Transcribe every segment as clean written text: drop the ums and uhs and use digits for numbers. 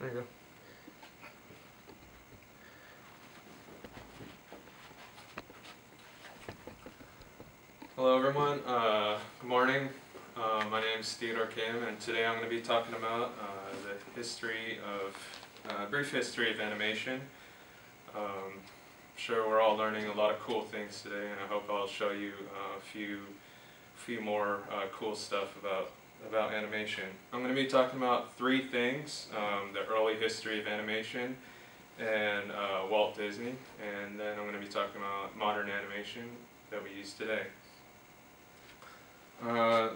There you go. Hello everyone, good morning. My name is Theodor, and today I'm going to be talking about the history of, brief history of animation. I'm sure we're all learning a lot of cool things today, and I hope I'll show you a few more cool stuff about animation. I'm going to be talking about three things: the early history of animation, and Walt Disney, and then I'm going to be talking about modern animation that we use today.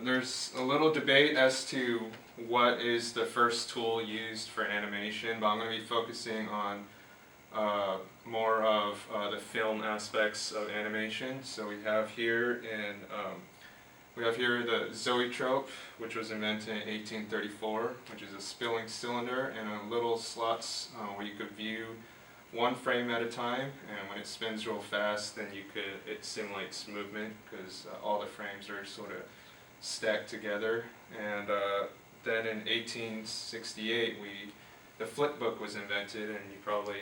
There's a little debate as to what is the first tool used for animation, but I'm going to be focusing on more of the film aspects of animation. So we have here the zoetrope, which was invented in 1834, which is a spilling cylinder and little slots where you could view one frame at a time, and when it spins real fast, then it simulates movement because all the frames are sort of stacked together. And then in 1868, the flip book was invented, and you probably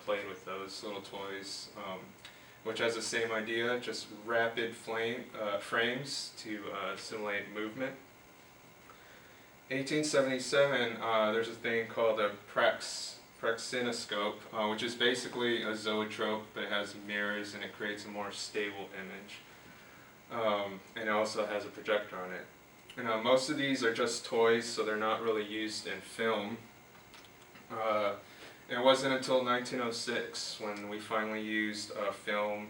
played with those little toys, which has the same idea, just rapid frames to simulate movement. 1877, there's a thing called a praxinoscope, which is basically a zoetrope, but it has mirrors and it creates a more stable image. And it also has a projector on it. Most of these are just toys, so they're not really used in film. It wasn't until 1906 when we finally used film,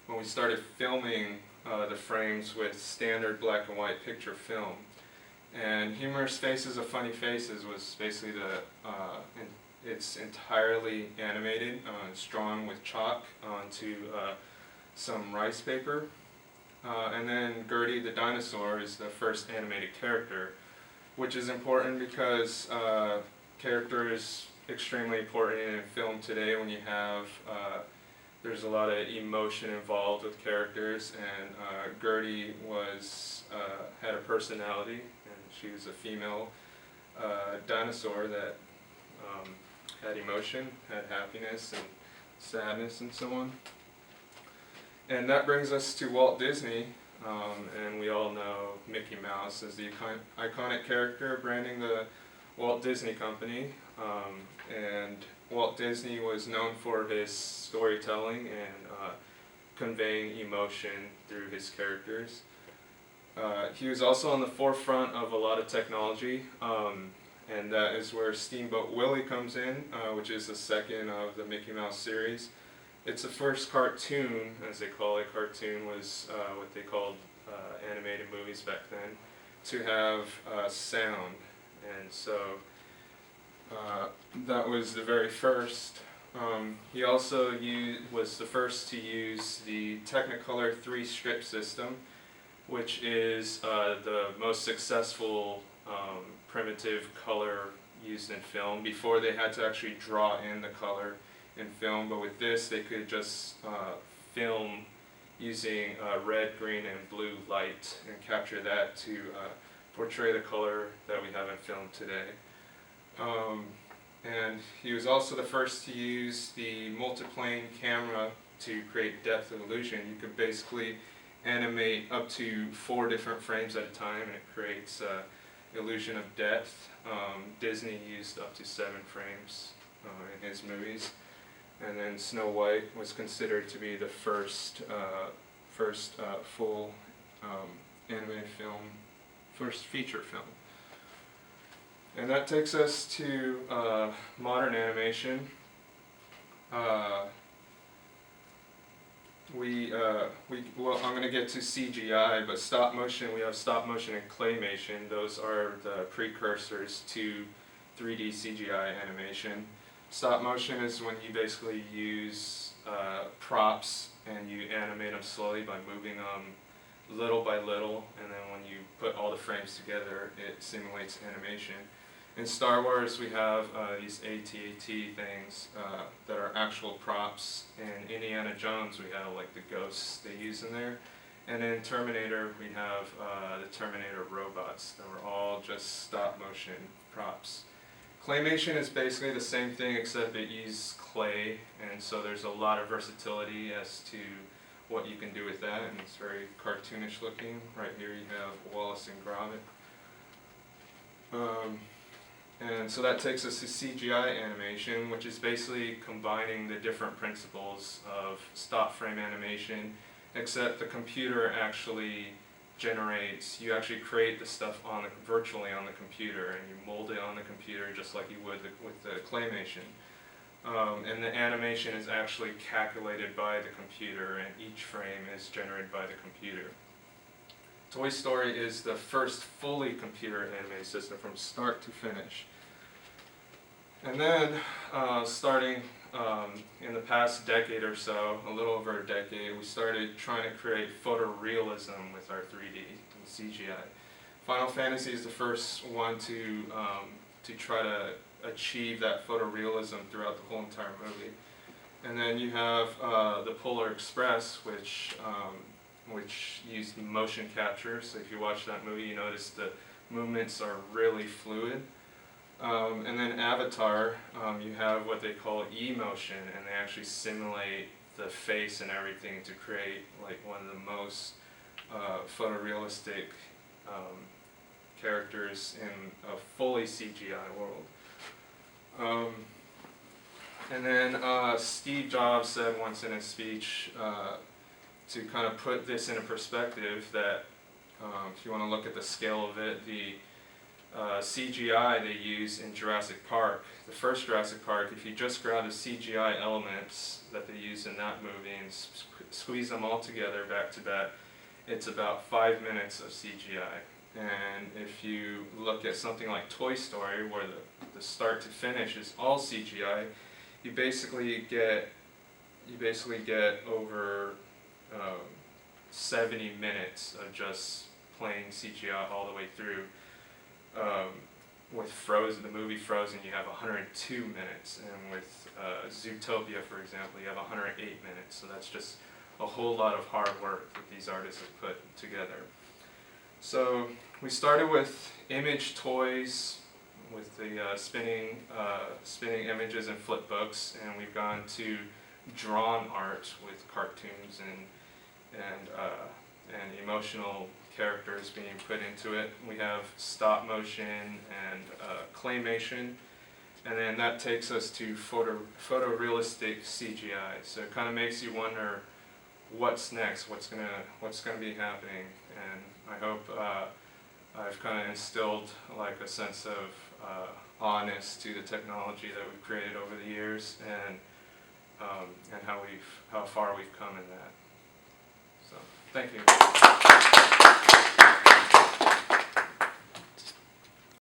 when we started filming the frames with standard black and white picture film. And Humorous Faces of Funny Faces was basically it's entirely animated, drawn with chalk onto some rice paper. And then Gertie the dinosaur is the first animated character, which is important because character is extremely important in film today when you have, there's a lot of emotion involved with characters, and Gertie had a personality, and she was a female dinosaur that had emotion, had happiness and sadness and so on. And that brings us to Walt Disney, and we all know Mickey Mouse as the iconic character branding the Walt Disney Company. And Walt Disney was known for his storytelling and conveying emotion through his characters. He was also on the forefront of a lot of technology, and that is where Steamboat Willie comes in, which is the second of the Mickey Mouse series. It's the first cartoon, as they call it. Cartoon was what they called animated movies back then, to have sound. And so that was the very first. He also was the first to use the Technicolor 3-strip system, which is the most successful primitive color used in film. Before, they had to actually draw in the color in film, but with this they could just film using red, green, and blue light and capture that to portray the color that we have in film today. And he was also the first to use the multiplane camera to create depth of illusion. You could basically animate up to 4 different frames at a time, and it creates illusion of depth. Disney used up to 7 frames in his movies. And then Snow White was considered to be the first full animated film, first feature film. And that takes us to modern animation. I'm going to get to CGI, but stop motion, we have stop motion and claymation. Those are the precursors to 3D CGI animation. Stop motion is when you basically use props and you animate them slowly by moving them little by little, and then when you put all the frames together, it simulates animation. In Star Wars, we have these AT-AT things that are actual props. In Indiana Jones, we have like the ghosts they use in there. And in Terminator, we have the Terminator robots that were all just stop motion props. Claymation is basically the same thing except it uses clay, and so there's a lot of versatility as to what you can do with that, and it's very cartoonish looking. Right here you have Wallace and Gromit. And so that takes us to CGI animation, which is basically combining the different principles of stop frame animation, except the computer actually generates, you actually create the stuff virtually on the computer, and you mold it on the computer just like you would with the claymation. And the animation is actually calculated by the computer, and each frame is generated by the computer. Toy Story is the first fully computer animated system from start to finish. And then, starting in the past decade or so, a little over a decade, we started trying to create photorealism with our 3D and CGI. Final Fantasy is the first one to try to achieve that photorealism throughout the whole entire movie. And then you have the Polar Express, which used motion capture. So if you watch that movie, you notice the movements are really fluid. And then Avatar, you have what they call E-motion, and they actually simulate the face and everything to create like one of the most photorealistic characters in a fully CGI world. And then Steve Jobs said once in his speech, to kind of put this in a perspective, that if you want to look at the scale of it, the CGI they use in Jurassic Park, the first Jurassic Park, if you just grab the CGI elements that they use in that movie and squeeze them all together back to back, it's about 5 minutes of CGI. And if you look at something like Toy Story, where the start to finish is all CGI, you basically get over 70 minutes of just plain CGI all the way through. With Frozen, the movie Frozen, you have 102 minutes, and with Zootopia, for example, you have 108 minutes. So that's just a whole lot of hard work that these artists have put together. So we started with image toys, with the spinning images and flip books, and we've gone to drawn art with cartoons and emotional characters being put into it. We have stop motion and claymation, and then that takes us to photorealistic CGI. So it kind of makes you wonder what's next, what's gonna be happening, and I hope I've kind of instilled like a sense of awness to the technology that we've created over the years, and how far we've come in that. So thank you.